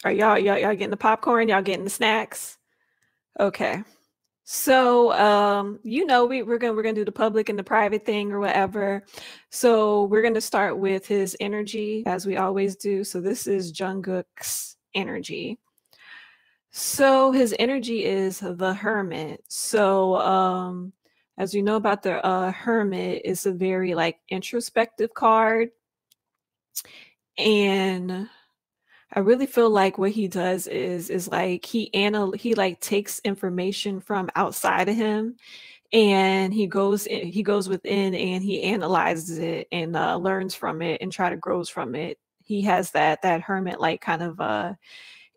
Are y'all getting the popcorn? Y'all getting the snacks? Okay. So, we're gonna do the public and the private thing or whatever. So we're gonna start with his energy as we always do. So this is Jungkook's energy. So his energy is the Hermit. So, as you know about the Hermit, it's a very like introspective card, and I really feel like what he does is like he like takes information from outside of him, and he goes within and he analyzes it and learns from it and try to grows from it. He has that hermit like kind of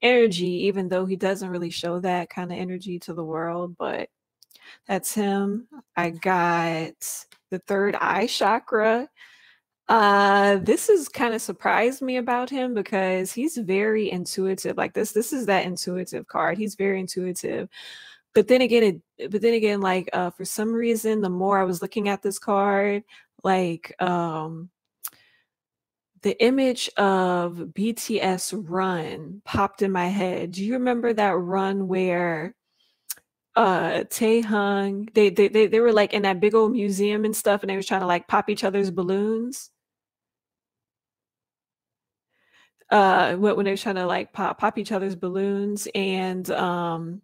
energy, even though he doesn't really show that kind of energy to the world, but that's him. I got the third eye chakra. This has kind of surprised me about him because he's very intuitive. Like this is that intuitive card. He's very intuitive. But then again, like for some reason, the more I was looking at this card, like the image of BTS Run popped in my head. Do you remember that run where Taehyung they were like in that big old museum and stuff, and they was trying to like pop each other's balloons? When they were trying to like pop each other's balloons, and Taehyung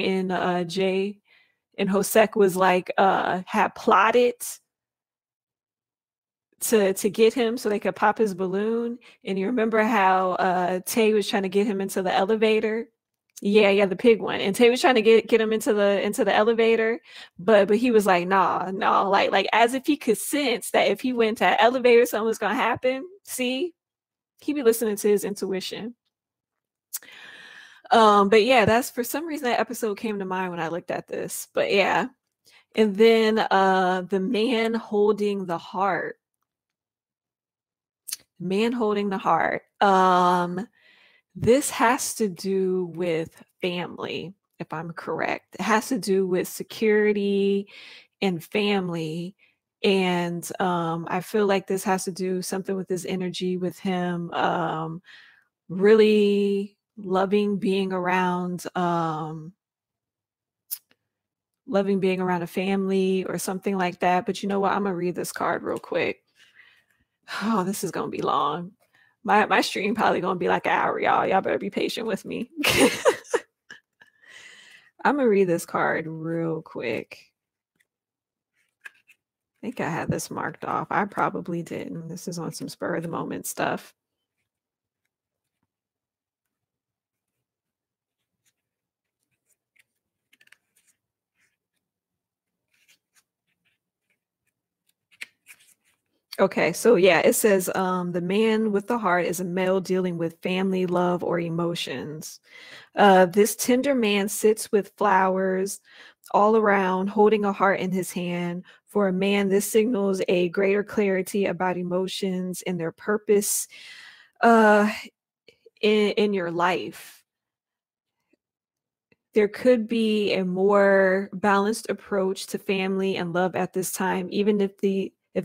and Jay and Hosek was like had plotted to get him so they could pop his balloon. And you remember how Tay was trying to get him into the elevator? Yeah, the pig one. And Tay was trying to get him into the elevator, but he was like, nah, like as if he could sense that if he went to that elevator, something was gonna happen. See, he be listening to his intuition. But yeah, that's for some reason that episode came to mind when I looked at this. But yeah. And then the man holding the heart. Man holding the heart. This has to do with family, if I'm correct. It has to do with security and family. And I feel like this has to do something with his energy, with him really loving being around a family or something like that. But you know what? I'm gonna read this card real quick. Oh, this is gonna be long. My stream probably gonna be like an hour, y'all. Y'all better be patient with me. I'm gonna read this card real quick. I think I had this marked off. I probably didn't. This is on some spur of the moment stuff. Okay, so yeah, it says the man with the heart is a male dealing with family, love, or emotions. This tender man sits with flowers all around, holding a heart in his hand. For a man, this signals a greater clarity about emotions and their purpose uh, in your life. There could be a more balanced approach to family and love at this time, even if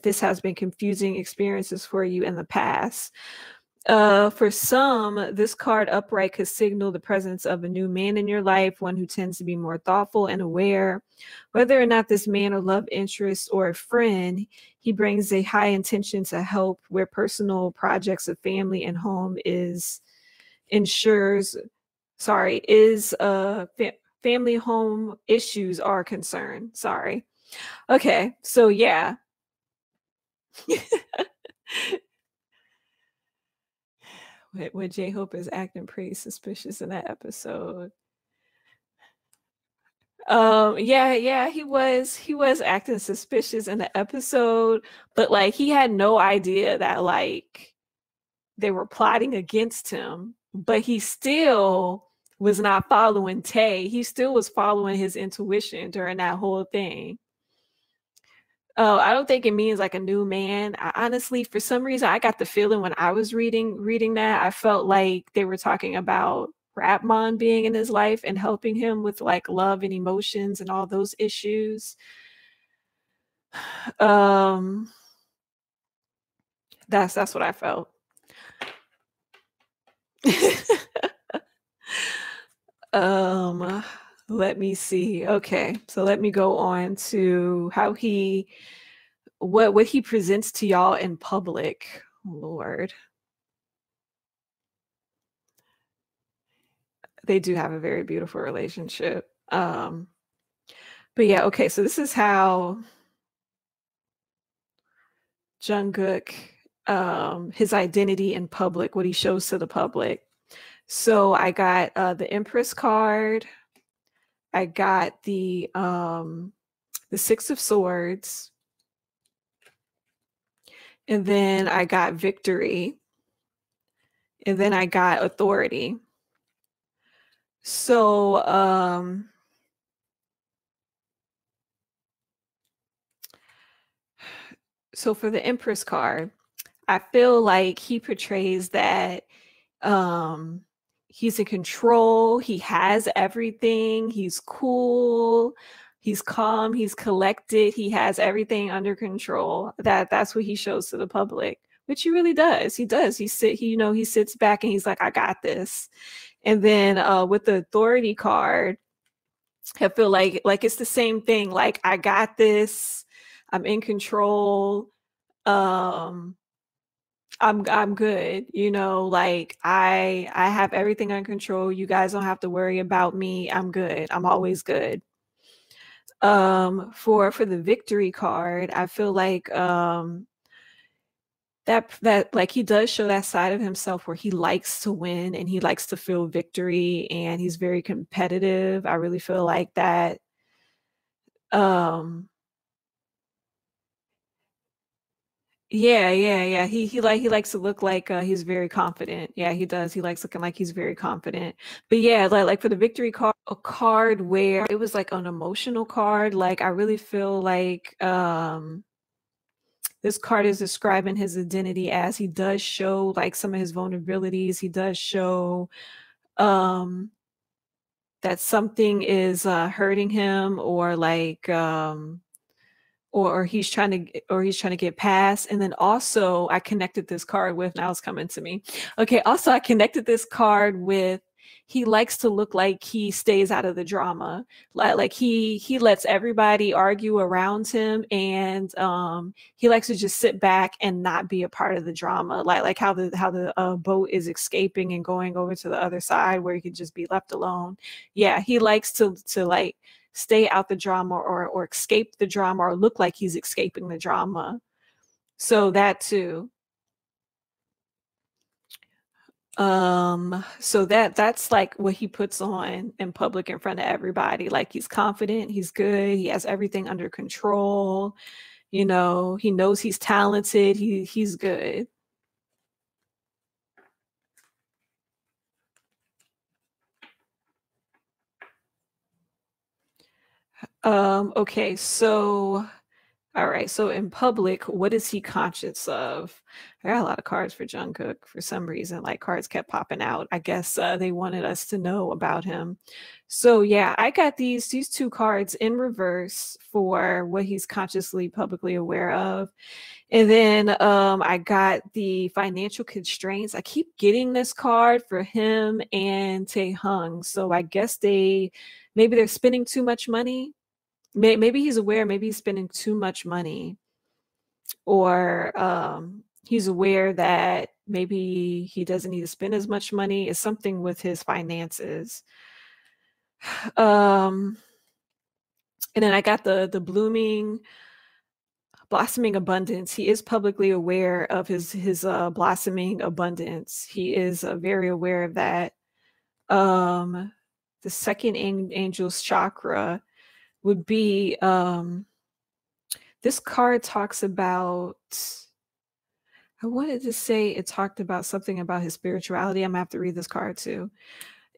this has been confusing experiences for you in the past. For some, this card upright could signal the presence of a new man in your life, one who tends to be more thoughtful and aware. Whether or not this man or love interest or a friend, he brings a high intention to help where personal projects of family and home ensures is family home issues are concerned. Sorry. Okay, so yeah. What J Hope is acting pretty suspicious in that episode. Yeah, he was acting suspicious in the episode, but like he had no idea that like they were plotting against him, but he still was not following Tay. He still was following his intuition during that whole thing. Oh, I don't think it means like a new man. Honestly, for some reason, I got the feeling when I was reading that, I felt like they were talking about Rapmon being in his life and helping him with like love and emotions and all those issues. Um, that's what I felt. Um, let me see. Okay, so let me go on to how he what he presents to y'all in public. Lord. They do have a very beautiful relationship. But yeah, okay, so this is how Jungkook, his identity in public, what he shows to the public. So I got the Empress card. I got the Six of Swords, and then I got Victory, and then I got Authority. So so for the Empress card, I feel like he portrays that he's in control, he has everything, he's cool, he's calm, he's collected, he has everything under control. That's what he shows to the public, which he really does. He does. He sits back and he's like, I got this. And then with the Authority card, I feel like it's the same thing. Like, I got this, I'm in control. Um I'm good, like I have everything under control. You guys don't have to worry about me. I'm good. I'm always good. For the Victory card, I feel like that like he does show that side of himself where he likes to win and he likes to feel victory and he's very competitive. I really feel like that. um Yeah. He likes to look like he's very confident. Yeah, he does. He likes looking like he's very confident. But yeah, like for the Victory card, a card where it was like an emotional card. Like, I really feel like this card is describing his identity, as he does show like some of his vulnerabilities. He does show um that something is hurting him, or like or he's trying to get past. And then also I connected this card with, now it's coming to me. Okay, also I connected this card with, he likes to look like he stays out of the drama. Like he lets everybody argue around him, and he likes to just sit back and not be a part of the drama. Like how the boat is escaping and going over to the other side where he could just be left alone. Yeah, he likes to like stay out the drama, or escape the drama, or look like he's escaping the drama. So that too. So that's like what he puts on in public in front of everybody. Like, he's confident, he's good, he has everything under control. He knows he's talented, he's good. Okay, so all right, so in public, what is he conscious of? I got a lot of cards for Jungkook for some reason. Like, cards kept popping out. I guess they wanted us to know about him. So yeah, I got these two cards in reverse for what he's consciously publicly aware of. And then I got the financial constraints. I keep getting this card for him and Tae-hung. So I guess maybe they're spending too much money. Maybe he's aware, maybe he's spending too much money, or he's aware that maybe he doesn't need to spend as much money. It's something with his finances. Um, and then I got the blossoming abundance. He is publicly aware of his blossoming abundance. He is very aware of that. The second angel's chakra would be this card talks about, I wanted to say it talked about something about his spirituality. I'm gonna have to read this card too.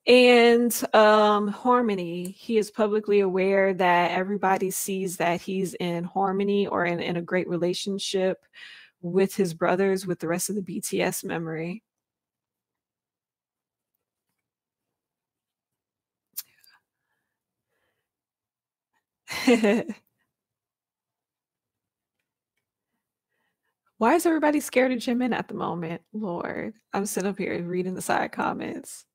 And harmony. He is publicly aware that everybody sees that he's in harmony, or in a great relationship with his brothers, with the rest of the BTS memory. Why is everybody scared of Jimin at the moment? Lord, I'm sitting up here reading the side comments.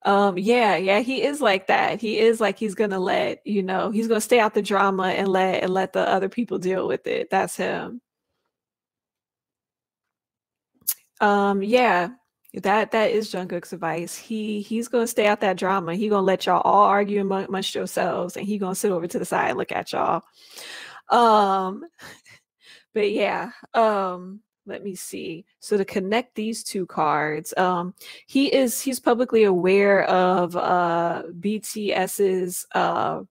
Yeah, he is like that. He is like he's gonna let, he's gonna stay out the drama and let the other people deal with it. That's him. Yeah, that is Jungkook's advice. He's gonna stay out that drama. He gonna let y'all all argue amongst yourselves, and he gonna sit over to the side and look at y'all. Um, but yeah, let me see. So to connect these two cards, he's publicly aware of BTS's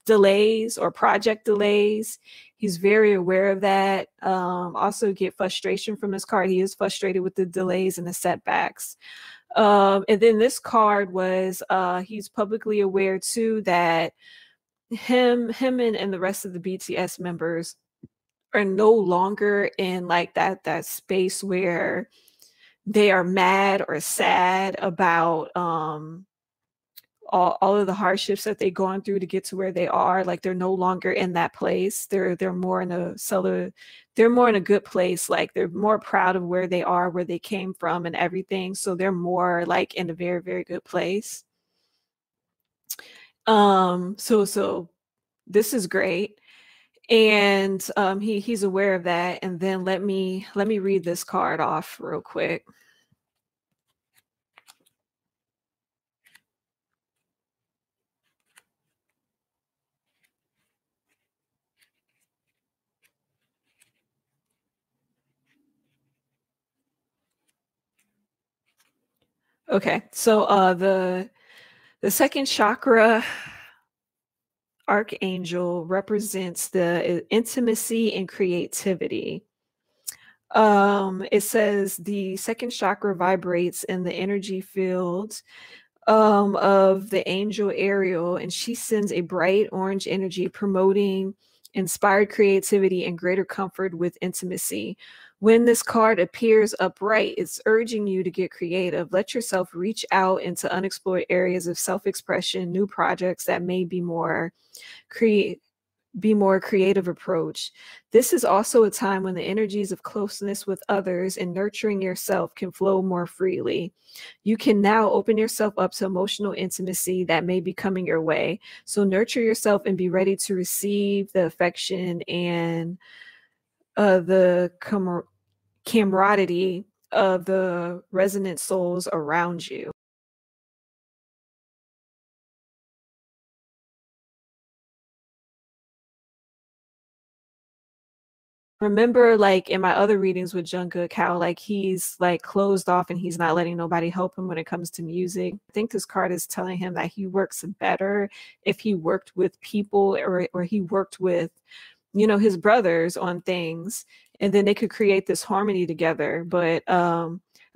delays or project delays. He's very aware of that. Also get frustration from this card. He is frustrated with the delays and the setbacks. And then this card was he's publicly aware too that him and the rest of the BTS members are no longer in like that space where they are mad or sad about all of the hardships that they've gone through to get to where they are. Like they're no longer in that place. They're more in a they're more in a good place. Like they're more proud of where they are, where they came from and everything. So they're more like in a very, very good place. So this is great. And he's aware of that. And then let me read this card off real quick. Okay, so the second chakra archangel represents the intimacy and creativity. It says the second chakra vibrates in the energy field of the angel Ariel, and she sends a bright orange energy promoting inspired creativity and greater comfort with intimacy. When this card appears upright, it's urging you to get creative. Let yourself reach out into unexplored areas of self-expression, new projects that may be more creative approach. This is also a time when the energies of closeness with others and nurturing yourself can flow more freely. You can now open yourself up to emotional intimacy that may be coming your way. So nurture yourself and be ready to receive the affection and the camaraderie of the resonant souls around you. Remember, like in my other readings with Jungkook, how like he's like closed off and he's not letting nobody help him when it comes to music. I think this card is telling him that he works better if he worked with people or he worked with, his brothers on things, and then they could create this harmony together. But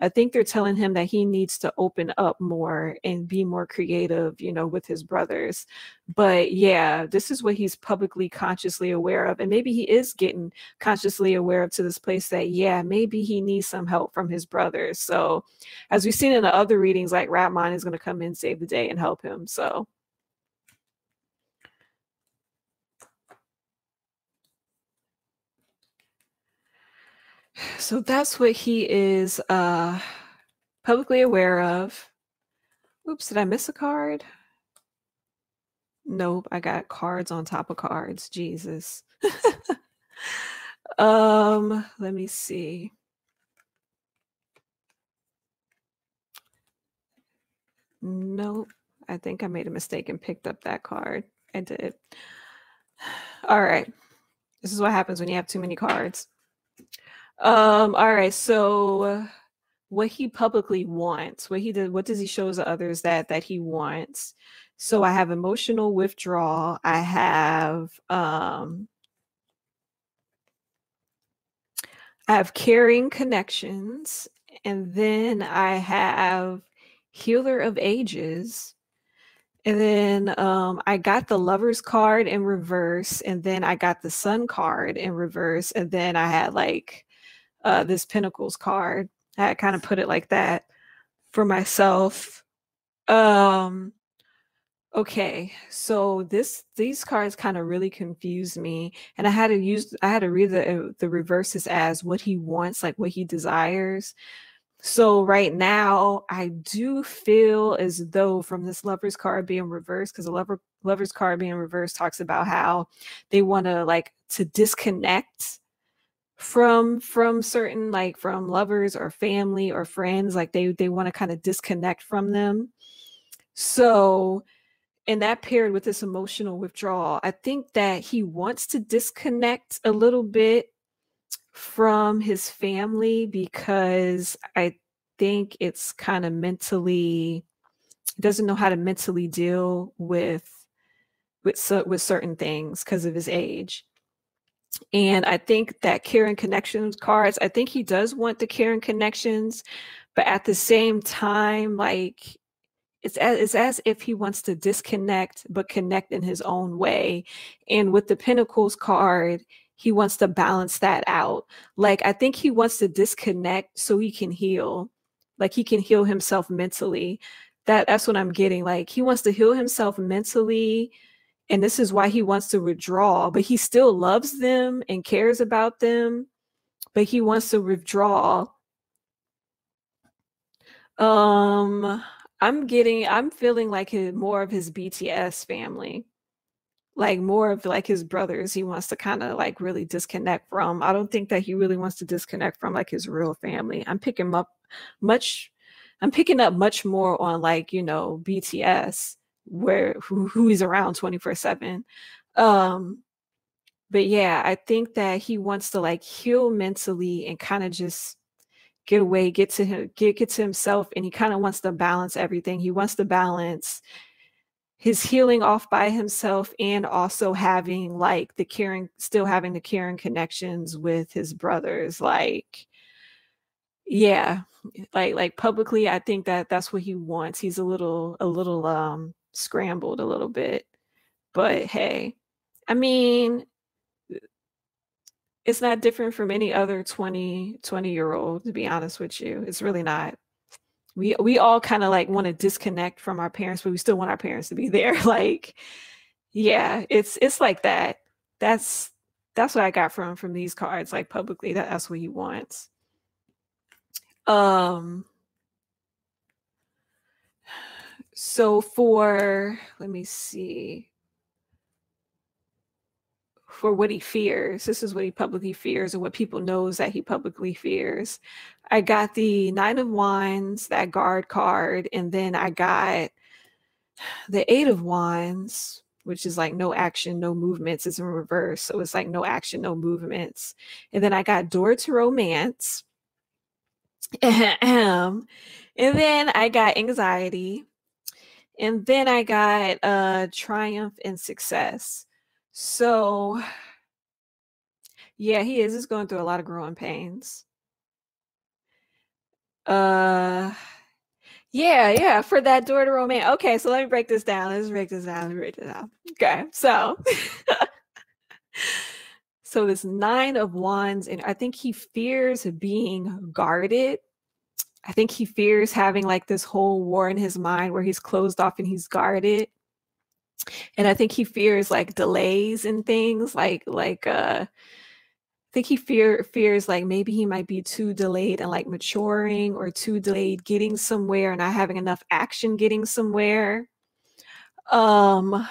I think they're telling him that he needs to open up more and be more creative, with his brothers. But yeah, this is what he's publicly consciously aware of. And maybe he is getting consciously aware of to this place that, yeah, maybe he needs some help from his brothers. So as we've seen in the other readings, like Ratman is going to come in, save the day, and help him. So that's what he is publicly aware of. Oops, did I miss a card? Nope, I got cards on top of cards. Jesus. Let me see. Nope, I think I made a mistake and picked up that card. I did. All right. This is what happens when you have too many cards. All right, so what he publicly wants, what does he show to others that he wants? So I have emotional withdrawal. I have caring connections, and then I have healer of ages. And then I got the Lovers card in reverse, and then I got the Sun card in reverse, and then I had like this Pentacles card. I kind of put it like that for myself. Um, okay, so these cards kind of really confused me, and I had to read the reverses as what he wants, like what he desires. So right now, I do feel as though from this Lover's card being reversed, because the Lover's card being reversed talks about how they want to like to disconnect from certain, like from lovers or family or friends, like they want to kind of disconnect from them. So in that period with this emotional withdrawal, I think that he wants to disconnect a little bit from his family because I think it's kind of mentally doesn't know how to mentally deal with certain things because of his age. And I think that Karen Connections cards, I think he does want the Karen Connections, but at the same time, like it's as if he wants to disconnect but connect in his own way. And with the Pentacles card, he wants to balance that out. Like I think he wants to disconnect so he can heal. Like he can heal himself mentally. That's what I'm getting. Like he wants to heal himself mentally, and this is why he wants to withdraw, but he still loves them and cares about them, but he wants to withdraw. um I'm feeling like more of his BTS family, like more of like his brothers he wants to kind of like really disconnect from. I don't think that he really wants to disconnect from like his real family. Much I'm picking up much more on like, BTS, where who he's around 24/7. um but yeah, I think that he wants to like heal mentally and kind of just get away, get to himself, and he kind of wants to balance everything. He wants to balance his healing off by himself and also having like still having the caring connections with his brothers. Like, yeah, like publicly, I think that that's what he wants. He's a little scrambled a little bit, but hey, I mean, it's not different from any other 20-year-old, to be honest with you. It's really not. We all kind of like want to disconnect from our parents, but we still want our parents to be there. Like, yeah, it's like that. That's that's what I got from these cards. Like publicly, that's what he wants. Um, so for let me see. For what he fears, this is what he publicly fears, or what people knows that he publicly fears. I got the Nine of Wands, that guard card, and then I got the Eight of Wands, which is like no action, no movements. It's in reverse. So it's like no action, no movements. And then I got Door to Romance. And then I got Anxiety. And then I got Triumph and Success. So yeah, he is going through a lot of growing pains. Uh yeah, for that Door to Romance. Okay, so let me break this down. Okay, so so this Nine of Wands, and I think he fears being guarded. I think he fears having like this whole war in his mind where he's closed off and he's guarded. And I think he fears like delays and things I think he fears like maybe he might be too delayed and like maturing, or too delayed getting somewhere and not having enough action getting somewhere. Um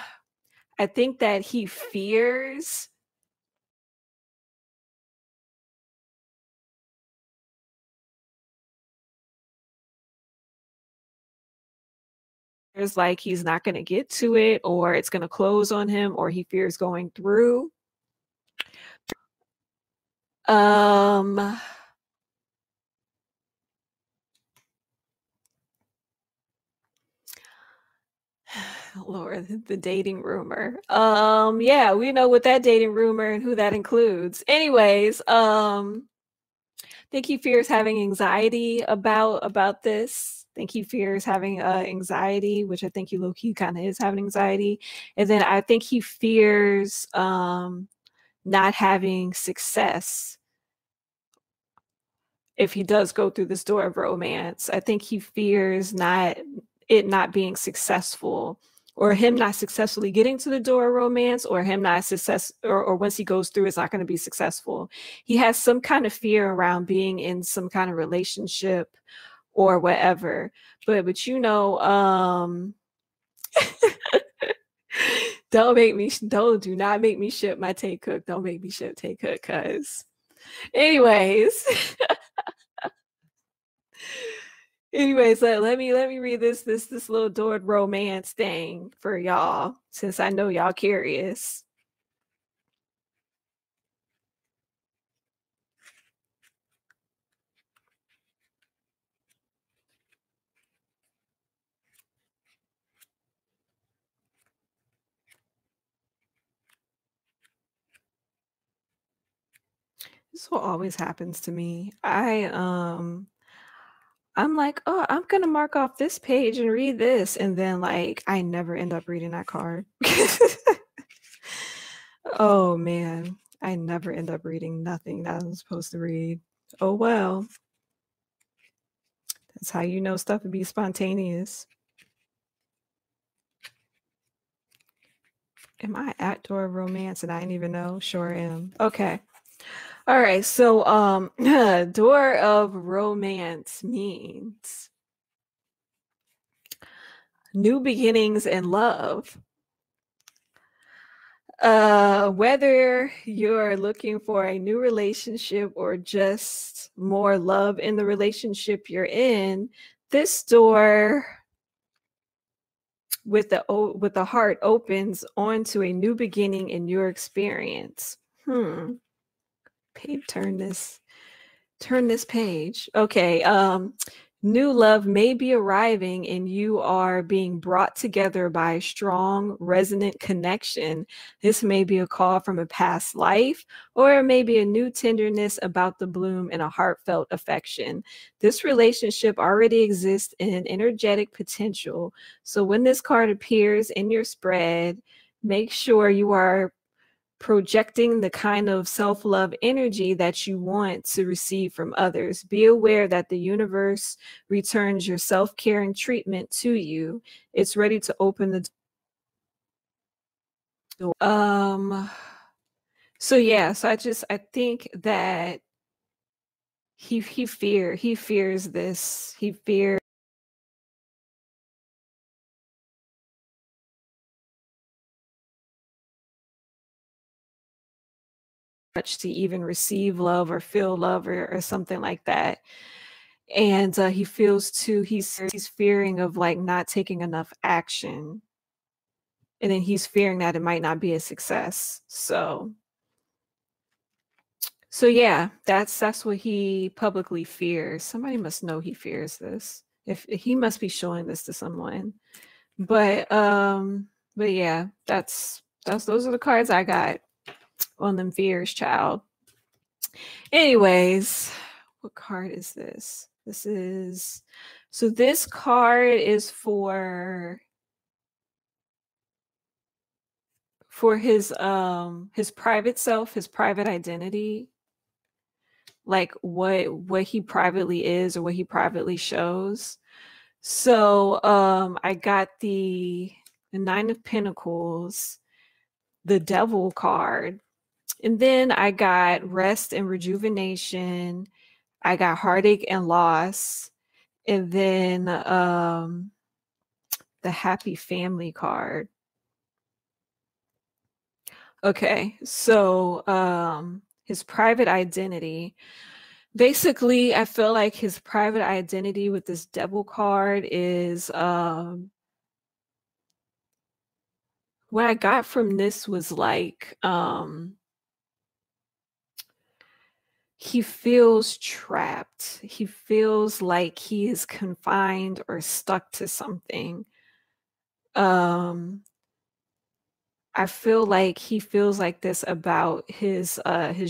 I think that he fears there's like he's not going to get to it, or it's going to close on him, or he fears going through. Um Lord, the dating rumor. Yeah, we know what that dating rumor and who that includes. Anyways, think he fears having anxiety about this. Think he fears having anxiety, which I think he low key kind of is having anxiety. And then I think he fears not having success if he does go through this door of romance. I think he fears not being successful, or him not successfully getting to the door of romance, or him not success, or once he goes through, it's not going to be successful. He has some kind of fear around being in some kind of relationship or whatever. But you know, do not make me ship my Taekook. Don't make me ship Taekook, cause anyways. Anyways, let me read this little Dord romance thing for y'all, since I know y'all curious. This is what always happens to me. I'm like, oh, I'm gonna mark off this page and read this, and then like I never end up reading that card. Oh man, I never end up reading nothing that I'm supposed to read. Oh well. That's how you know stuff would be spontaneous. Am I at Door of Romance and I didn't even know? Sure am. Okay. All right. So Door of Romance means new beginnings and love. Whether you're looking for a new relationship or just more love in the relationship you're in, this door with the heart opens onto a new beginning in your experience. Turn this page. Okay. New love may be arriving and you are being brought together by a strong, resonant connection. This may be a call from a past life, or it may be a new tenderness about the bloom and a heartfelt affection. This relationship already exists in an energetic potential. So when this card appears in your spread, make sure you are projecting the kind of self-love energy that you want to receive from others. Be aware that the universe returns your self-caring treatment to you. It's ready to open the door. So yeah, so I think that he fears this. He fears much to even receive love or feel love or something like that. And he feels too, he's fearing of like not taking enough action, and then he's fearing that it might not be a success. So yeah, that's what he publicly fears. Somebody must know he fears this. If he must be showing this to someone. But yeah, those are the cards I got on them fears, child. Anyways, what card is this? This card is for his private self, his private identity, like what he privately is or what he privately shows. So I got the Nine of Pentacles, the Devil card, and then I got Rest and Rejuvenation. I got Heartache and Loss, and then the Happy Family card. Okay, so his private identity. Basically, I feel like his private identity with this Devil card is what I got from this was like he feels trapped. He feels like he is confined or stuck to something. I feel like he feels like this about his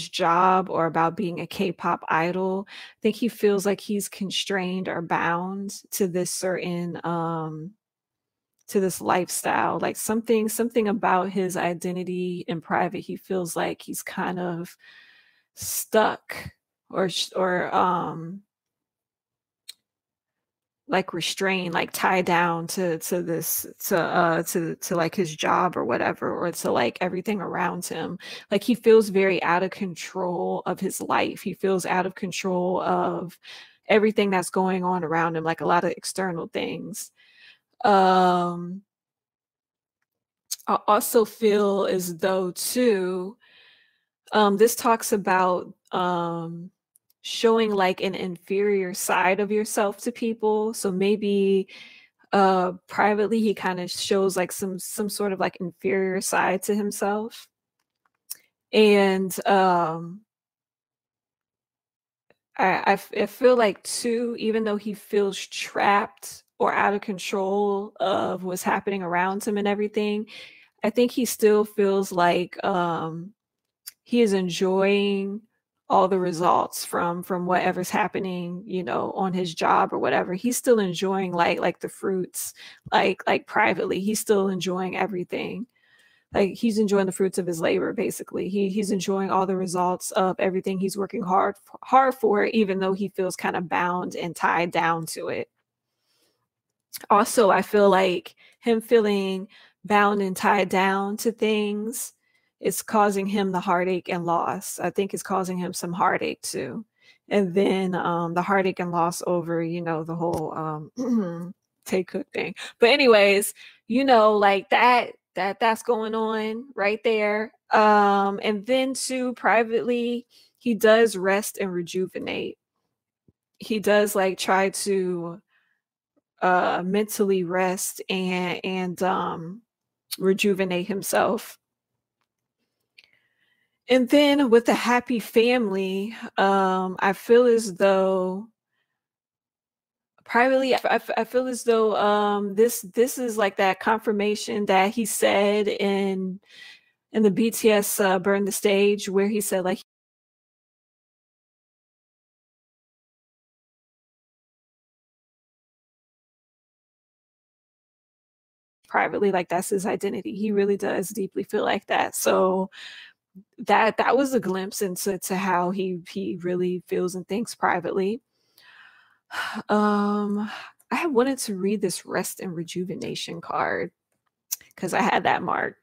job or about being a K-pop idol. I think he feels like he's constrained or bound to this certain to this lifestyle. Like something about his identity in private, he feels like he's kind of stuck or like restrained, like tied down to this to like his job or whatever, or to like everything around him. Like he feels very out of control of his life. He feels out of control of everything that's going on around him, like a lot of external things. um I also feel as though too, this talks about showing like an inferior side of yourself to people. So maybe privately he kind of shows like some sort of like inferior side to himself. And I feel like too, even though he feels trapped or out of control of what's happening around him and everything, I think he still feels like he is enjoying all the results from whatever's happening, you know, on his job or whatever. He's still enjoying like the fruits, like privately. He's still enjoying everything. Like he's enjoying the fruits of his labor, basically. He's enjoying all the results of everything he's working hard for, even though he feels kind of bound and tied down to it. Also, I feel like him feeling bound and tied down to things is causing him the heartache and loss. I think it's causing him some heartache too. And then the heartache and loss over, you know, the whole Taekook thing. But anyways, you know, like that's going on right there. And then too, privately, he does rest and rejuvenate. He does like try to mentally rest and rejuvenate himself. And then with a happy family, I feel as though privately, I feel as though this is like that confirmation that he said in the BTS Burn the Stage, where he said like privately, like that's his identity. He really does deeply feel like that. So that was a glimpse into how he really feels and thinks privately. Um, I wanted to read this rest and rejuvenation card because I had that marked.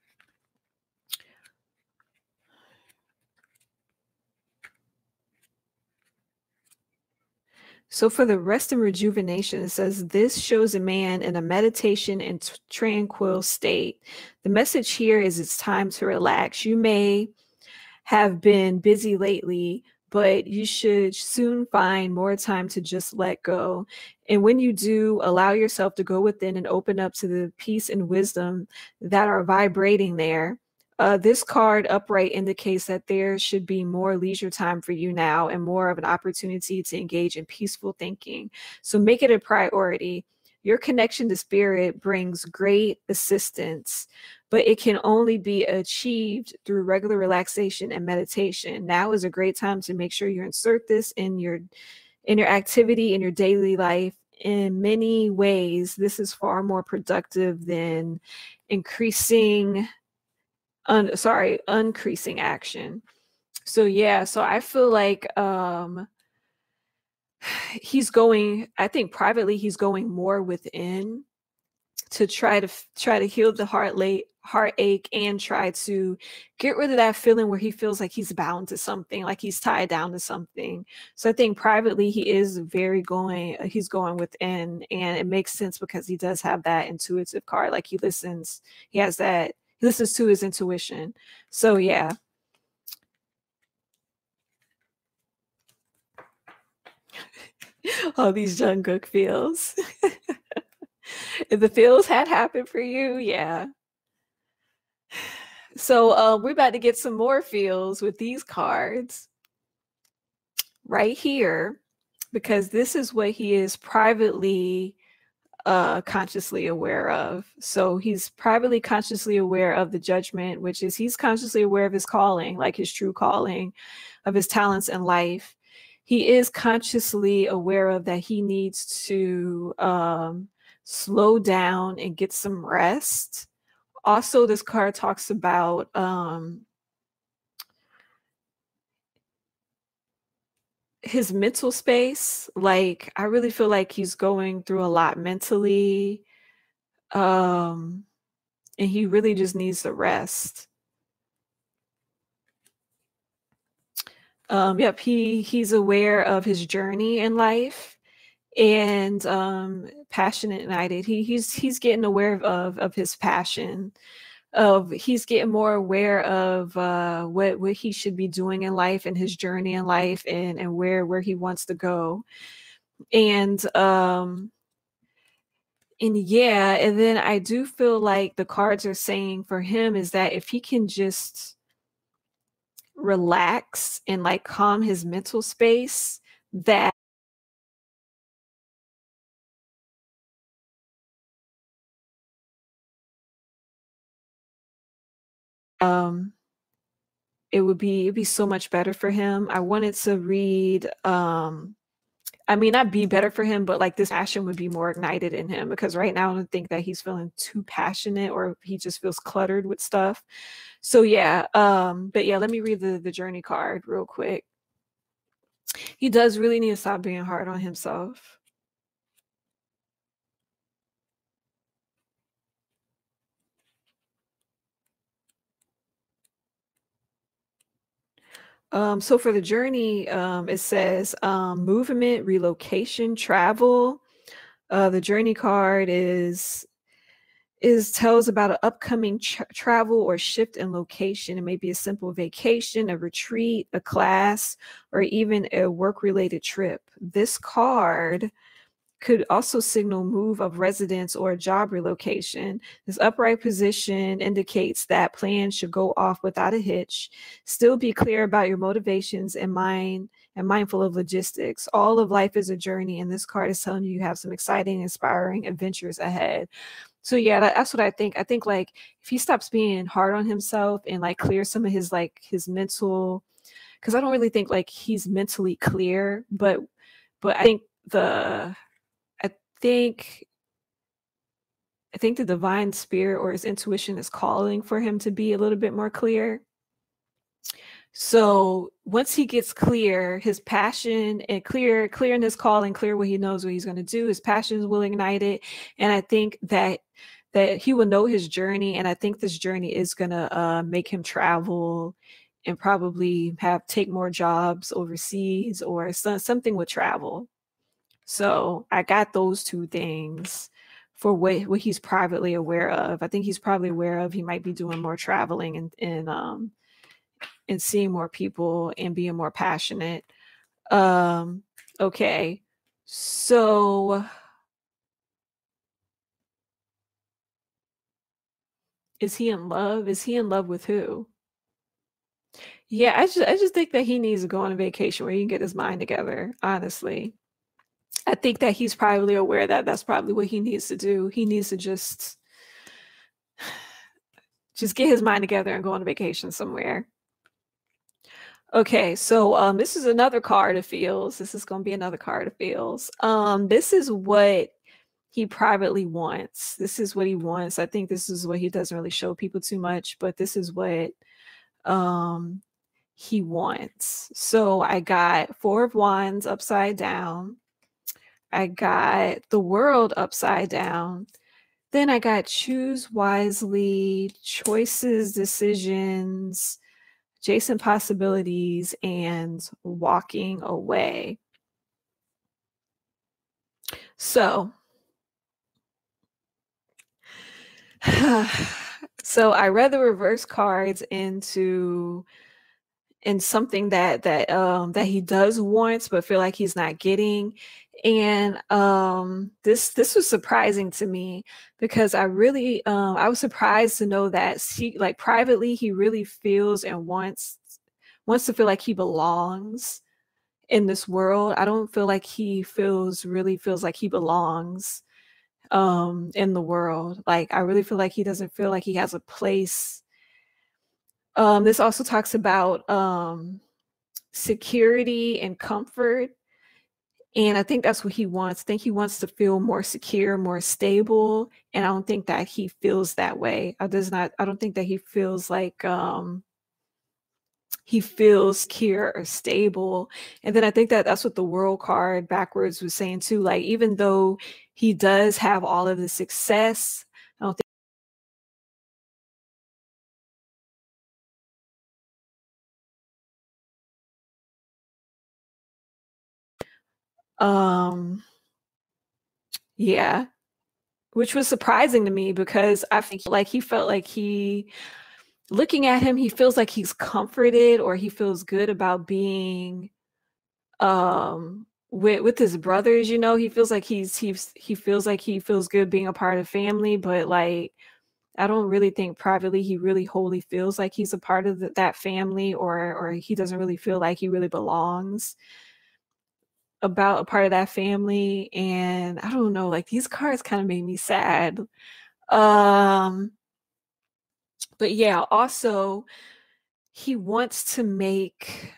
So for the rest and rejuvenation, it says this shows a man in a meditation and tranquil state. The message here is it's time to relax. You may have been busy lately, but you should soon find more time to just let go. And when you do, allow yourself to go within and open up to the peace and wisdom that are vibrating there. This card upright indicates that there should be more leisure time for you now and more of an opportunity to engage in peaceful thinking. So make it a priority. Your connection to spirit brings great assistance, but it can only be achieved through regular relaxation and meditation. Now is a great time to make sure you insert this in your activity in your daily life. In many ways, this is far more productive than increasing uncreasing action. So yeah, so I feel like I think privately he's going more within to try to heal the heartache and try to get rid of that feeling where he feels like he's bound to something, like he's tied down to something. So I think privately he is he's going within, and it makes sense because he does have that intuitive card. Like he listens to his intuition. So yeah. All these Jungkook feels. If the feels had happened for you, yeah. So we're about to get some more feels with these cards right here, because this is what he is privately consciously aware of. So he's privately consciously aware of the judgment, which is he's consciously aware of his calling, like his true calling, of his talents in life. He is consciously aware of that he needs to slow down and get some rest. Also, this card talks about his mental space. Like, I really feel like he's going through a lot mentally. Um, and he really just needs to rest. Yep, he's aware of his journey in life and passionate and ignited. He's getting aware of his passion. He's getting more aware of what he should be doing in life and his journey in life and where he wants to go. And yeah, and then I do feel like the cards are saying for him is that if he can just relax and like calm his mental space, that um it'd be so much better for him. I wanted to read I mean, not be better for him, but like this passion would be more ignited in him because right now I don't think that he's feeling too passionate or he just feels cluttered with stuff. So yeah, but yeah, let me read the journey card real quick. He does really need to stop being hard on himself. So for the journey, it says movement, relocation, travel. The journey card is tells about an upcoming travel or shift in location. It may be a simple vacation, a retreat, a class, or even a work-related trip. This card could also signal move of residence or a job relocation. This upright position indicates that plans should go off without a hitch. Still be clear about your motivations and mindful of logistics. All of life is a journey, and this card is telling you have some exciting, inspiring adventures ahead. So yeah, that's what I think. I think like if he stops being hard on himself and like clear some of his like his mental, because I don't really think like he's mentally clear, but I think the I think I think the divine spirit or his intuition is calling for him to be a little bit more clear. So once he gets clear, his passion and clear in his calling, clear what he knows what he's going to do, his passions will ignite it. And I think that he will know his journey. And I think this journey is going to make him travel and probably take more jobs overseas or something with travel. So I got those two things for what he's privately aware of. I think he's probably aware of he might be doing more traveling and seeing more people and being more passionate. Um, okay. So is he in love? Is he in love with who? Yeah, I just think that he needs to go on a vacation where he can get his mind together, honestly. I think that he's probably aware that that's probably what he needs to do. He needs to just get his mind together and go on a vacation somewhere. Okay, so this is another card of feels. This is going to be another card of feels. This is what he privately wants. This is what he wants. I think this is what he doesn't really show people too much, but this is what um he wants. So I got Four of Wands upside down. I got the World upside down. Then I got choose wisely, choices, decisions, adjacent possibilities, and walking away. So, so I read the reverse cards in something that he does want but feel like he's not getting. And this was surprising to me because I was surprised to know that he like privately he really feels and wants to feel like he belongs in this world. I don't feel like he really feels like he belongs in the world. Like I really feel like he doesn't feel like he has a place. This also talks about security and comfort. And I think that's what he wants. I think he wants to feel more secure, more stable. And I don't think that he feels that way. I don't think that he feels like he feels secure or stable. And then I think that that's what the world card backwards was saying too. Like, even though he does have all of the success, I don't think yeah, which was surprising to me because I think like he felt like he looking at him, he feels like he's comforted or he feels good about being with his brothers, you know. He feels like he feels like he feels good being a part of family, but like I don't really think privately he really wholly feels like he's a part of that family, or he doesn't really feel like he really belongs about a part of that family. And I don't know, like these cards kind of made me sad. Um but yeah, also he wants to make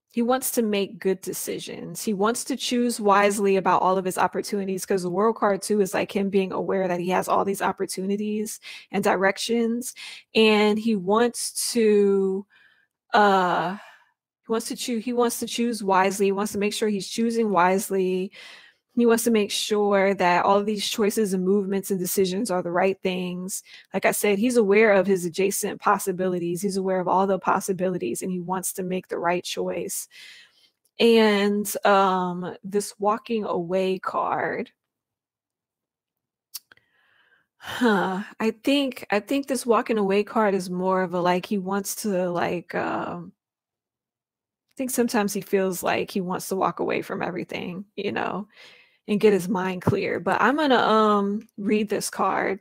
he wants to make good decisions. He wants to choose wisely about all of his opportunities, because the world card too is like him being aware that he has all these opportunities and directions, and uh he wants to choose wisely. He wants to make sure he's choosing wisely. He wants to make sure that all of these choices and movements and decisions are the right things. Like I said, he's aware of his adjacent possibilities. He's aware of all the possibilities, and he wants to make the right choice. And this walking away card, I think this walking away card is more of a like he wants to like I think sometimes he feels like he wants to walk away from everything, you know, and get his mind clear. But I'm gonna read this card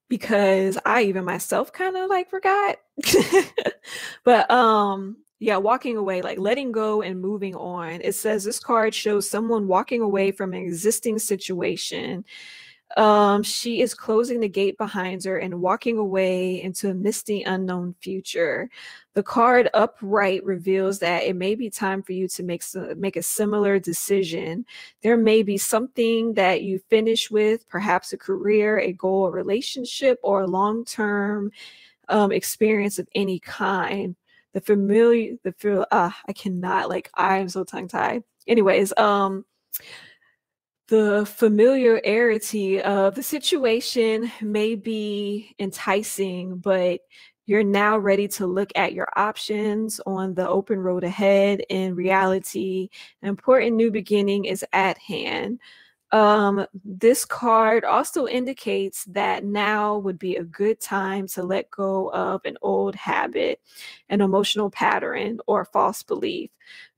because I even myself kind of like forgot. But yeah, walking away, like letting go and moving on. It says this card shows someone walking away from an existing situation. She is closing the gate behind her and walking away into a misty, unknown future. The card upright reveals that it may be time for you to make a similar decision. There may be something that you finish with, perhaps a career, a goal, a relationship, or a long-term experience of any kind. I cannot, like, I'm so tongue-tied. Anyways, the familiarity of the situation may be enticing, but you're now ready to look at your options on the open road ahead. In reality, an important new beginning is at hand. This card also indicates that now would be a good time to let go of an old habit, an emotional pattern, or false belief.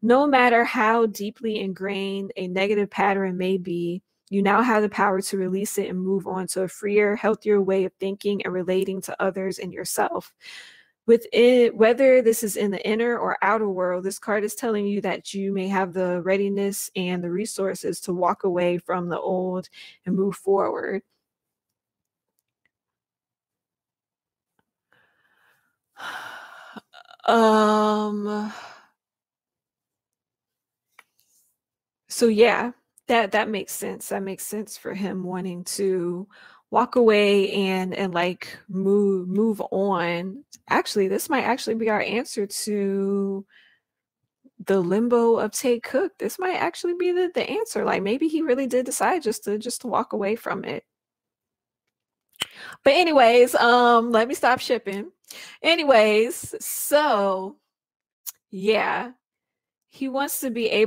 No matter how deeply ingrained a negative pattern may be, you now have the power to release it and move on to a freer, healthier way of thinking and relating to others and yourself. Within, whether this is in the inner or outer world, this card is telling you that you may have the readiness and the resources to walk away from the old and move forward. Um, so yeah, that makes sense. That makes sense for him wanting to walk away and like move on. Actually, this might actually be our answer to the limbo of Tay Cook. This might actually be the answer. Like maybe he really did decide just to walk away from it. But anyways, let me stop shipping. Anyways, so yeah, he wants to be able,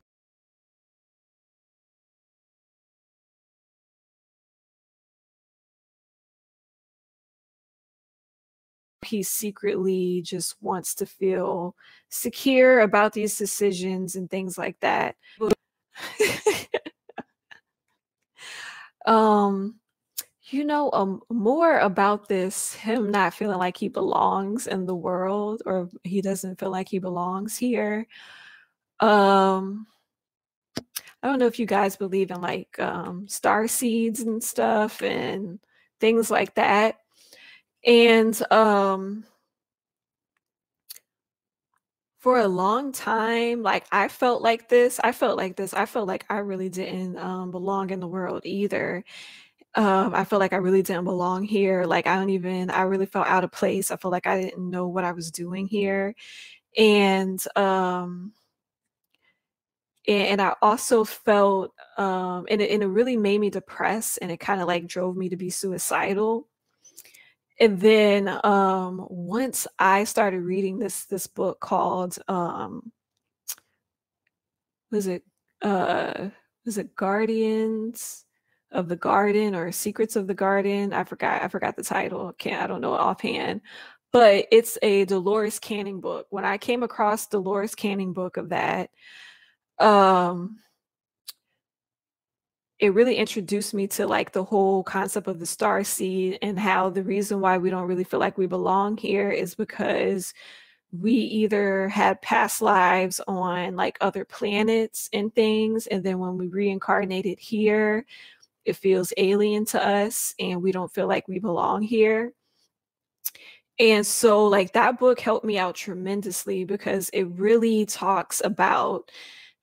he secretly just wants to feel secure about these decisions and things like that. um more about this, him not feeling like he belongs in the world, or he doesn't feel like he belongs here. um I don't know if you guys believe in like star seeds and stuff and things like that. And for a long time, like I felt like I really didn't belong in the world either. I feel like I really didn't belong here. Like I really felt out of place. I feel like I didn't know what I was doing here. And and I also felt and it really made me depressed, and it kind of like drove me to be suicidal. And then once I started reading this book called was it uh was it Guardians of the Garden or Secrets of the Garden? I forgot the title. I don't know it offhand. But it's a Dolores Canning book. When I came across Dolores Canning book of that, um it really introduced me to like the whole concept of the star seed, and how the reason why we don't really feel like we belong here is because we either had past lives on like other planets and things, and then when we reincarnated here, it feels alien to us and we don't feel like we belong here. And so like that book helped me out tremendously, because it really talks about,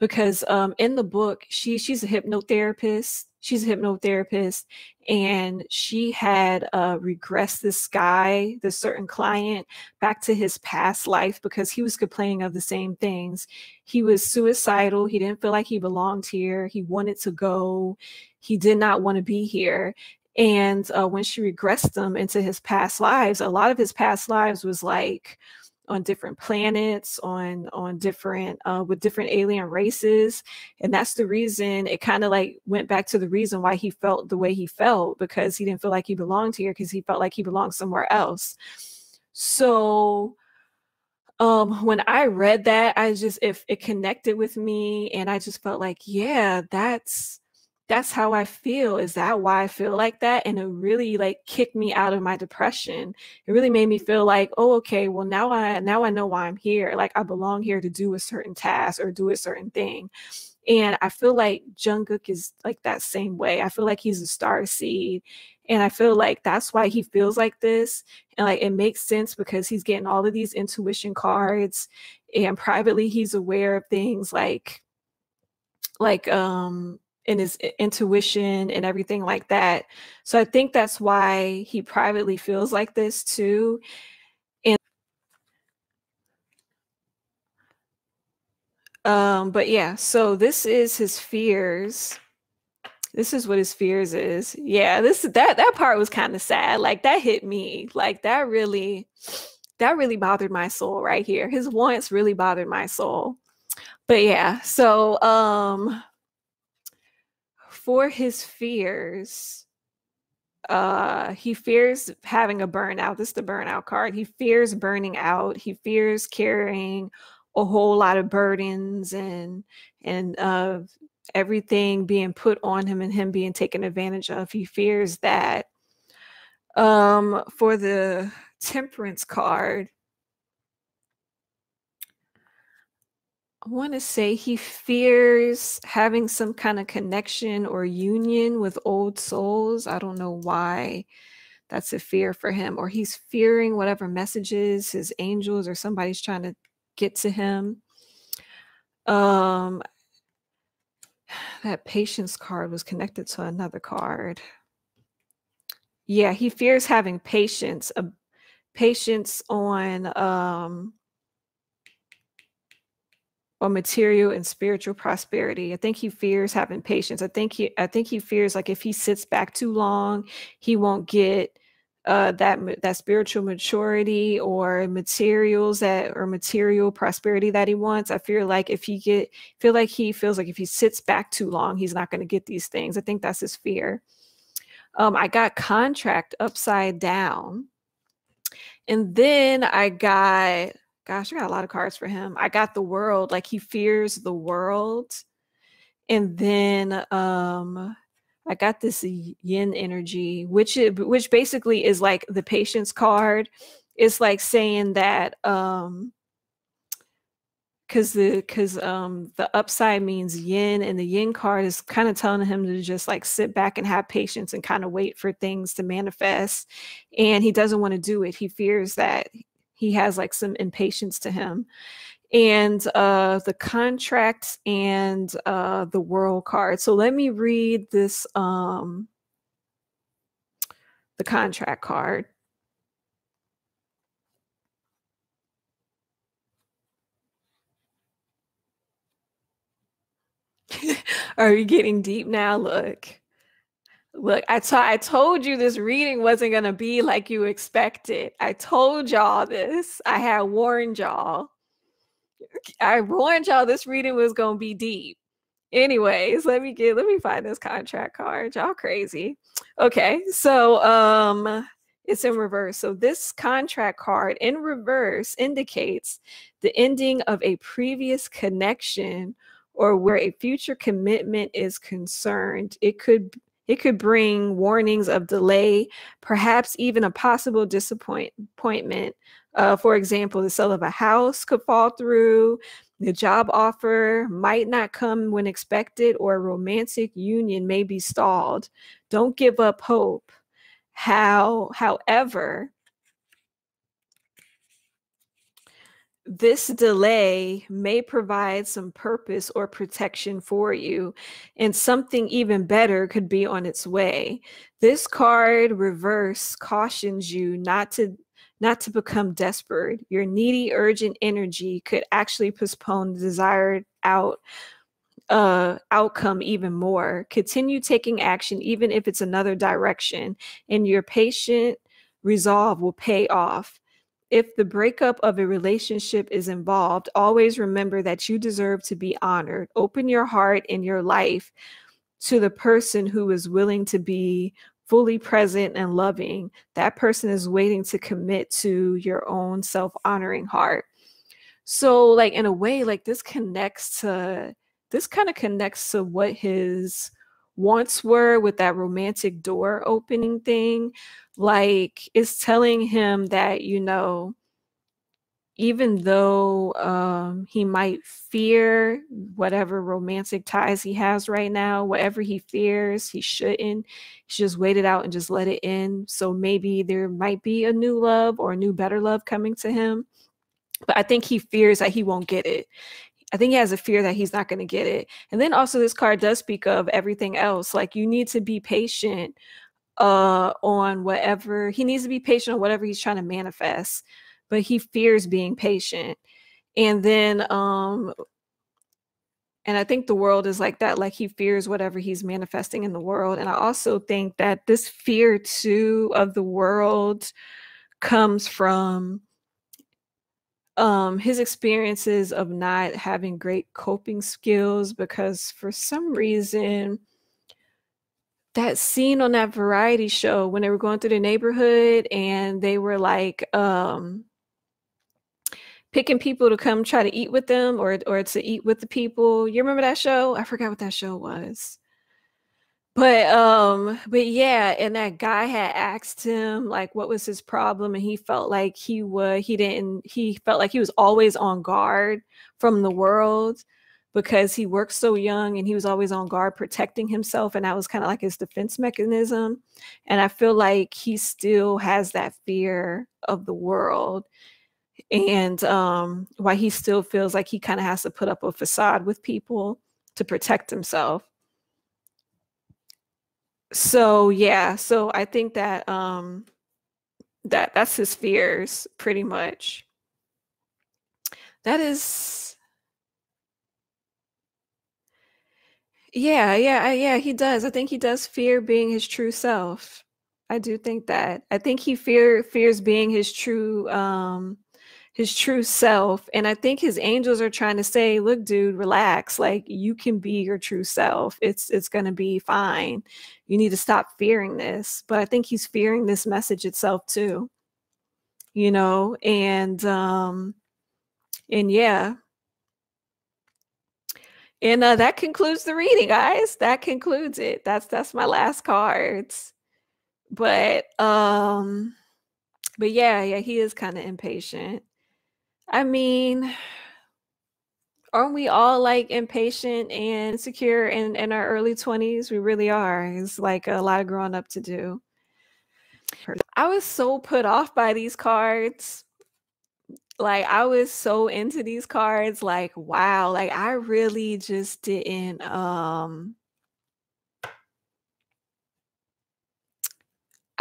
because in the book she's a hypnotherapist. She's a hypnotherapist, and she had regressed this guy, this certain client, back to his past life because he was complaining of the same things. He was suicidal. He didn't feel like he belonged here. He wanted to go. He did not want to be here. And when she regressed them into his past lives, a lot of his past lives was like on different planets, on different with different alien races. And that's the reason it kind of like went back to the reason why he felt the way he felt, because he didn't feel like he belonged here, because he felt like he belonged somewhere else. So when I read that, I just, if it connected with me, and I just felt like, yeah, that's how I feel. Is that why I feel like that? And it really like kicked me out of my depression. It really made me feel like, oh, okay, well now I know why I'm here. Like I belong here to do a certain task or do a certain thing. And I feel like Jungkook is like that same way. I feel like he's a star seed. And I feel like that's why he feels like this. And like it makes sense because he's getting all of these intuition cards, and privately he's aware of things like in his intuition and everything like that. So I think that's why he privately feels like this too. And but yeah, so this is his fears. This is what his fears is. Yeah, that part was kind of sad. Like that hit me. Like that really bothered my soul right here. His wants really bothered my soul. But yeah, so for his fears, he fears having a burnout. This is the burnout card. He fears burning out. He fears carrying a whole lot of burdens, and everything being put on him and him being taken advantage of. He fears that. For the temperance card, I want to say he fears having some kind of connection or union with old souls. I don't know why that's a fear for him, or he's fearing whatever messages his angels or somebody's trying to get to him. Um, that patience card was connected to another card. Yeah, he fears having patience, patience on material and spiritual prosperity. I think he fears having patience. I think he fears like if he sits back too long, he won't get that spiritual maturity or material prosperity that he wants. I feel like he feels like if he sits back too long, he's not going to get these things. I think that's his fear. I got contract upside down. And then gosh, I got a lot of cards for him. I got the world, like he fears the world. And then I got this yin energy, which basically is like the patience card. It's like saying that because the upside means yin, and the yin card is kind of telling him to just like sit back and have patience and kind of wait for things to manifest. And he doesn't want to do it. He fears that he has like some impatience to him. And the contract and the world card. So let me read this the contract card. Are we getting deep now? Look, I told you this reading wasn't going to be like you expected. I told y'all this. I had warned y'all. I warned y'all this reading was going to be deep. Anyways, let me find this contract card. Y'all crazy. Okay, so it's in reverse. So this contract card in reverse indicates the ending of a previous connection or where a future commitment is concerned. It could bring warnings of delay, perhaps even a possible disappointment. For example, the sale of a house could fall through, the job offer might not come when expected, or a romantic union may be stalled. Don't give up hope. However, this delay may provide some purpose or protection for you, and something even better could be on its way. This card reverse cautions you not to become desperate. Your needy, urgent energy could actually postpone the desired outcome even more. Continue taking action, even if it's another direction, and your patient resolve will pay off. If the breakup of a relationship is involved, always remember that you deserve to be honored. Open your heart and your life to the person who is willing to be fully present and loving. That person is waiting to commit to your own self-honoring heart. So, like, in a way, like this kind of connects to what his wants were with that romantic door opening thing. Like, it's telling him that, even though he might fear whatever romantic ties he has right now, whatever he fears, he shouldn't. He should just wait it out and just let it in. So maybe there might be a new love or a new, better love coming to him. But I think he fears that he won't get it. I think he has a fear that he's not going to get it. And then also this card does speak of everything else. Like, you need to be patient on whatever he needs to be patient on whatever he's trying to manifest, but he fears being patient. And then and I think the world is like that. Like, he fears whatever he's manifesting in the world. And I also think that this fear too of the world comes from his experiences of not having great coping skills, because for some reason that scene on that variety show when they were going through the neighborhood and they were like picking people to come try to eat with them or to eat with the people. You remember that show? I forgot what that show was. But yeah, and that guy had asked him like what was his problem, and he felt like he felt like he was always on guard from the world because he worked so young and he was always on guard protecting himself, and that was kind of like his defense mechanism. And I feel like he still has that fear of the world, and why he still feels like he kind of has to put up a facade with people to protect himself. So yeah, so I think that that's his fears pretty much. That is, yeah, he does. I think he does fear being his true self. I do think that. I think he fears being his true self. And I think his angels are trying to say, look, dude, relax. Like, you can be your true self. It's gonna be fine. You need to stop fearing this. But I think he's fearing this message itself too. And yeah. And that concludes the reading, guys. That concludes it. That's my last cards. But but yeah, he is kind of impatient. I mean, aren't we all like impatient and insecure in our early 20s? We really are. It's like a lot of growing up to do. I was so put off by these cards. Like, I was so into these cards. Like, wow, like I really just didn't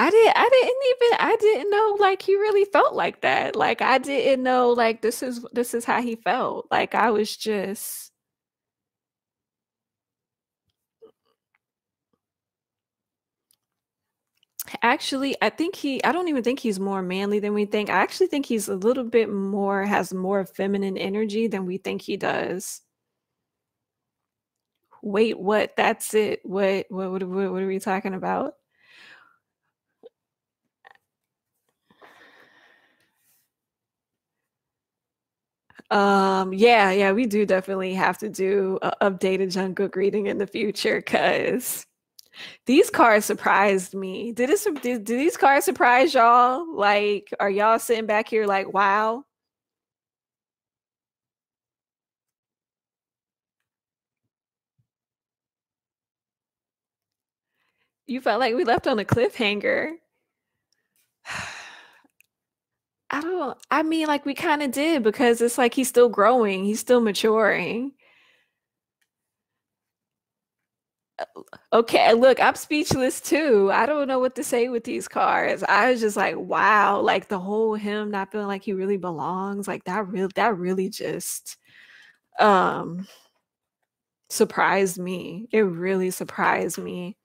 I didn't know like he really felt like that. Like I didn't know like this is how he felt. Like I was just actually I don't even think he's more manly than we think. I actually think he's a little bit more has more feminine energy than we think he does. Wait, what? That's it. What are we talking about? Yeah, we do definitely have to do a updated Jungkook reading in the future because these cards surprised me. Did these cards surprise y'all? Like, are y'all sitting back here like, wow? You felt like we left on a cliffhanger. I mean, like we kind of did because it's like he's still growing, he's still maturing. Okay, look, I'm speechless too. I don't know what to say with these cards. I was just like, wow, like the whole him not feeling like he really belongs, like that really just um surprised me. It really surprised me.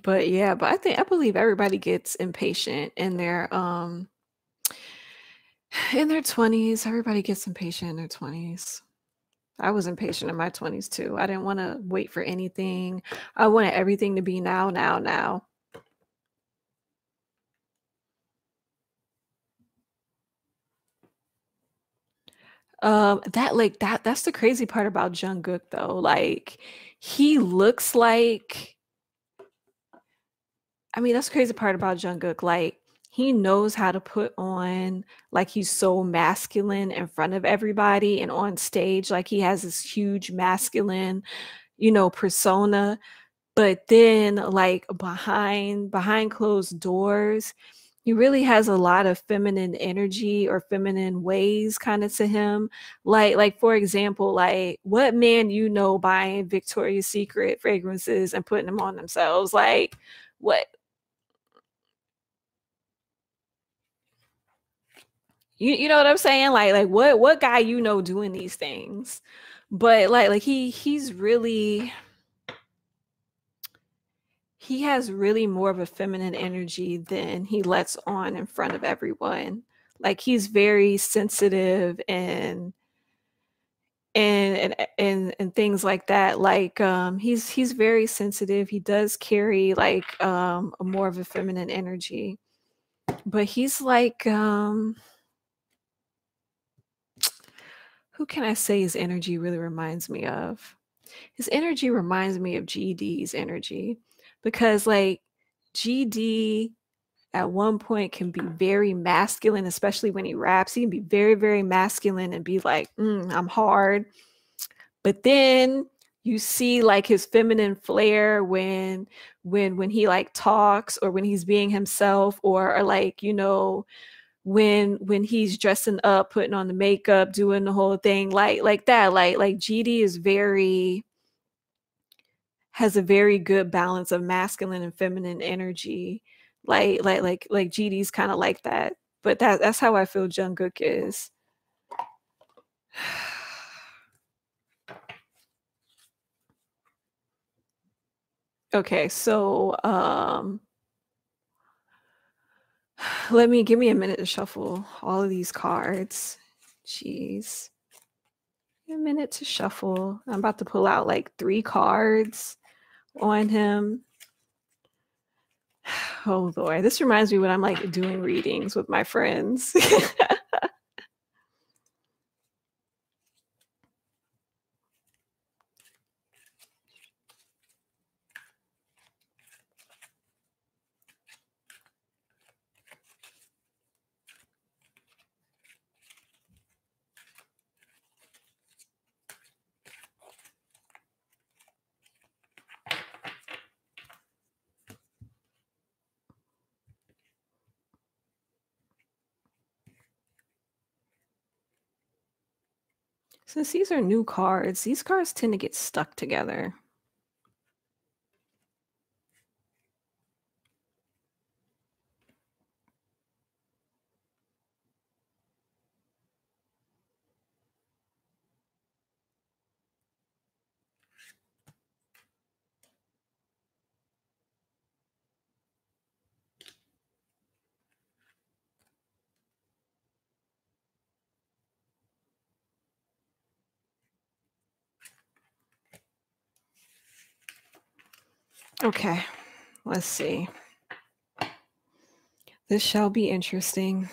But yeah, but I believe everybody gets impatient in their 20s. Everybody gets impatient in their 20s. I was impatient in my 20s too. I didn't want to wait for anything. I wanted everything to be now, now, now. That's the crazy part about Jungkook though. Like he looks like I mean, that's the crazy part about Jungkook. Like he knows how to put on like he's so masculine in front of everybody and on stage. Like he has this huge masculine, persona. But then like behind closed doors, he really has a lot of feminine energy or feminine ways kind of to him. Like for example, like what man buying Victoria's Secret fragrances and putting them on themselves? Like what you know what I'm saying? Like what guy doing these things? But like he has really more of a feminine energy than he lets on in front of everyone. Like he's very sensitive and things like that. Like he's very sensitive. He does carry like a more of a feminine energy. But he's like who can I say his energy really reminds me of? His energy reminds me of GD's energy because like GD at one point can be very masculine, especially when he raps. He can be very, very masculine and be like, I'm hard. But then you see like his feminine flair when he like talks or when he's being himself or like, when he's dressing up, putting on the makeup, doing the whole thing like that. Like GD is very has a very good balance of masculine and feminine energy. Like GD's kind of like that. But that's how I feel Jungkook is. Okay, so let me give me a minute to shuffle all of these cards. Jeez. A minute to shuffle. I'm about to pull out like 3 cards on him. Oh Lord, this reminds me when I'm like doing readings with my friends. Since these are new cards, these cards tend to get stuck together. Okay, let's see. This shall be interesting.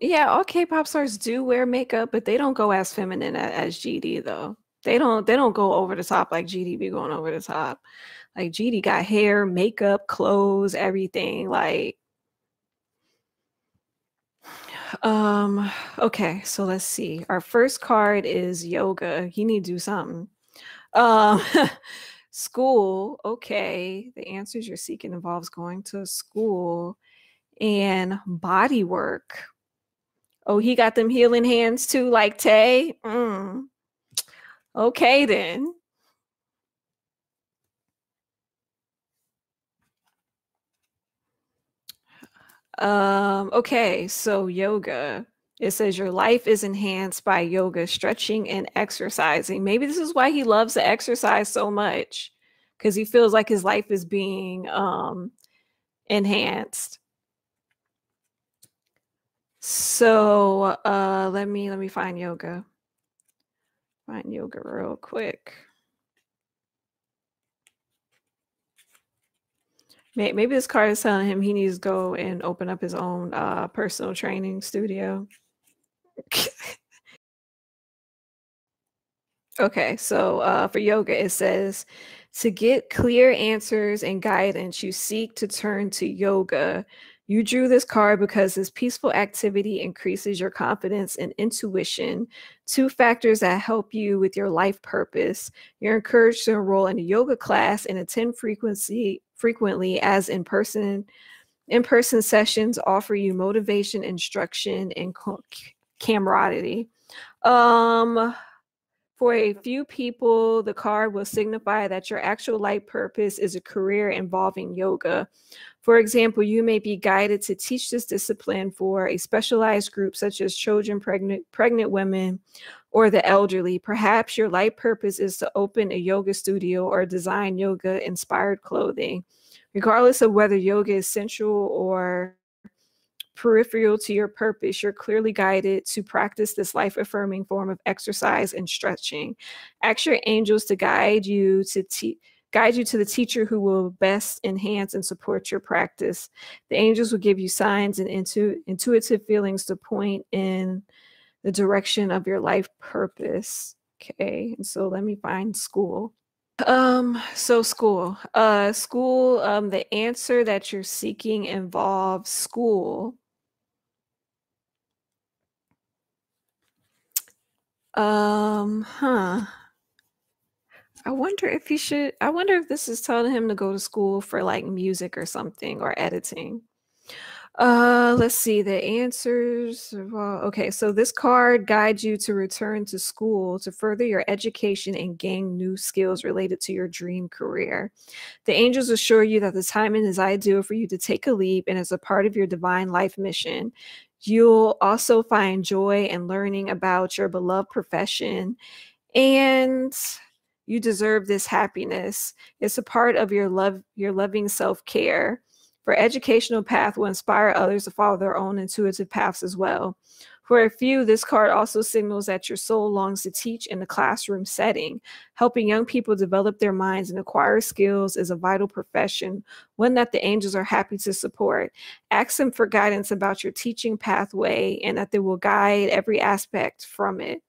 Yeah, all K-pop stars do wear makeup, but they don't go as feminine as GD though. They don't go over the top like GD be going over the top. Like GD got hair, makeup, clothes, everything. Like, okay, so let's see. Our first card is yoga. He need to do something. Um, school. Okay, the answers you're seeking involves going to school and body work. Oh, he got them healing hands too, like Tay. Okay, then. Okay, so yoga. It says your life is enhanced by yoga, stretching, and exercising. Maybe this is why he loves to exercise so much, because he feels like his life is being enhanced. So let me find yoga. Find yoga real quick. Maybe this card is telling him he needs to go and open up his own personal training studio. Okay, so for yoga, it says to get clear answers and guidance, you seek to turn to yoga. You drew this card because this peaceful activity increases your confidence and intuition, two factors that help you with your life purpose. You're encouraged to enroll in a yoga class and attend frequently as in-person sessions offer you motivation, instruction, and camaraderie. Um, for a few people, the card will signify that your actual life purpose is a career involving yoga. For example, you may be guided to teach this discipline for a specialized group such as children, pregnant women, or the elderly. Perhaps your life purpose is to open a yoga studio or design yoga-inspired clothing. Regardless of whether yoga is central or peripheral to your purpose, you're clearly guided to practice this life-affirming form of exercise and stretching. Ask your angels to guide you to the teacher who will best enhance and support your practice. The angels will give you signs and intuitive feelings to point in the direction of your life purpose. Okay, and so let me find school. So school. The answer that you're seeking involves school. Huh. I wonder if this is telling him to go to school for like music or something or editing. Let's see the answers. Okay, so this card guides you to return to school to further your education and gain new skills related to your dream career. The angels assure you that the timing is ideal for you to take a leap and as a part of your divine life mission. You'll also find joy in learning about your beloved profession, and you deserve this happiness. It's a part of your loving self-care. For educational path will inspire others to follow their own intuitive paths as well. For a few, this card also signals that your soul longs to teach in the classroom setting. Helping young people develop their minds and acquire skills is a vital profession, one that the angels are happy to support. Ask them for guidance about your teaching pathway and that they will guide every aspect from it.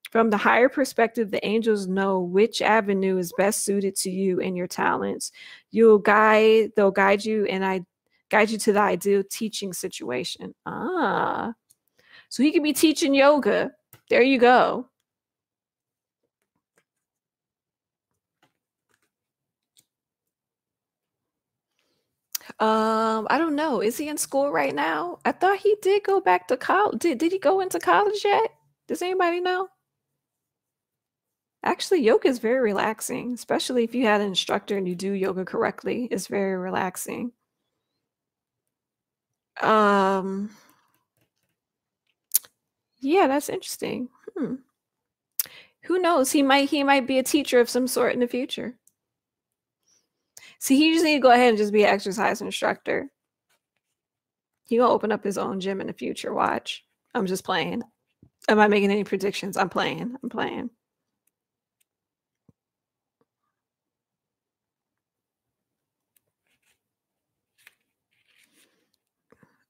From the higher perspective, the angels know which avenue is best suited to you and your talents. They'll guide you and guide you to the ideal teaching situation. So he could be teaching yoga. There you go. I don't know. Is he in school right now? I thought he did go back to college. Did he go into college yet? Does anybody know? Actually, yoga is very relaxing, especially if you had an instructor and you do yoga correctly. It's very relaxing. Um, yeah, that's interesting. Who knows? He might be a teacher of some sort in the future. See, he just need to go ahead and just be an exercise instructor. He gonna open up his own gym in the future. Watch. I'm just playing. Am I making any predictions? I'm playing. I'm playing.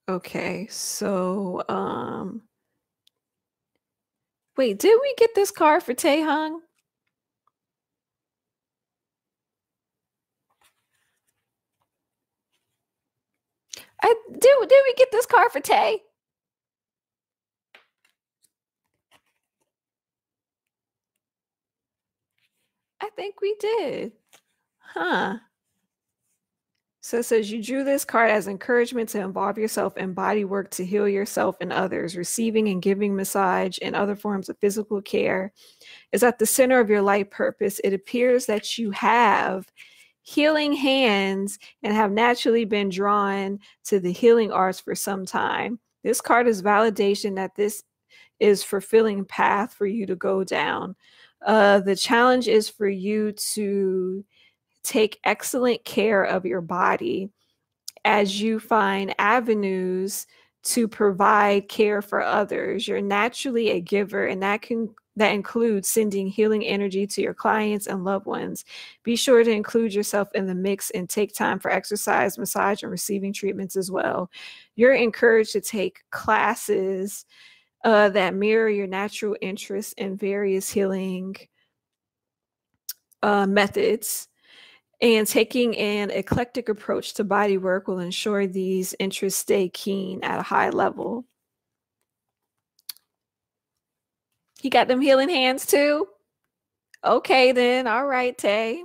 Okay, so wait, did we get this card for Taehyung? Did we get this card for Tae? I think we did. Huh. So it says you drew this card as encouragement to involve yourself in body work to heal yourself and others. Receiving and giving massage and other forms of physical care is at the center of your life purpose. It appears that you have healing hands and have naturally been drawn to the healing arts for some time. This card is validation that this is fulfilling path for you to go down. The challenge is for you to take excellent care of your body as you find avenues to provide care for others. You're naturally a giver, and that includes sending healing energy to your clients and loved ones. Be sure to include yourself in the mix and take time for exercise, massage, and receiving treatments as well. You're encouraged to take classes that mirror your natural interests in various healing methods. And taking an eclectic approach to body work will ensure these interests stay keen at a high level. He got them healing hands too? Okay, then. All right, Tay.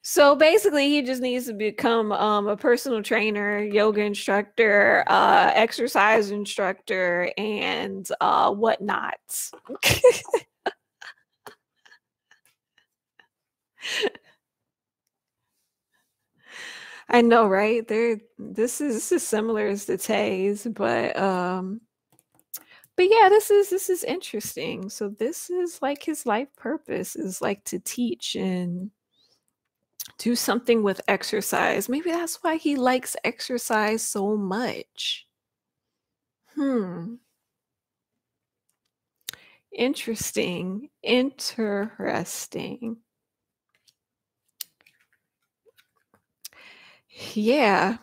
So basically, he just needs to become a personal trainer, yoga instructor, exercise instructor, and whatnot. I know, right? This is similar as the Tays, but yeah, this is interesting. So this is like his life purpose is like to teach and do something with exercise. Maybe that's why he likes exercise so much. Interesting. Interesting. Yeah.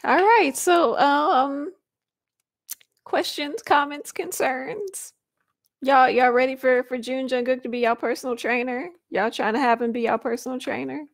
All right. So questions, comments, concerns. Y'all ready for June Jungkook to be y'all personal trainer? Y'all trying to have him be y'all personal trainer?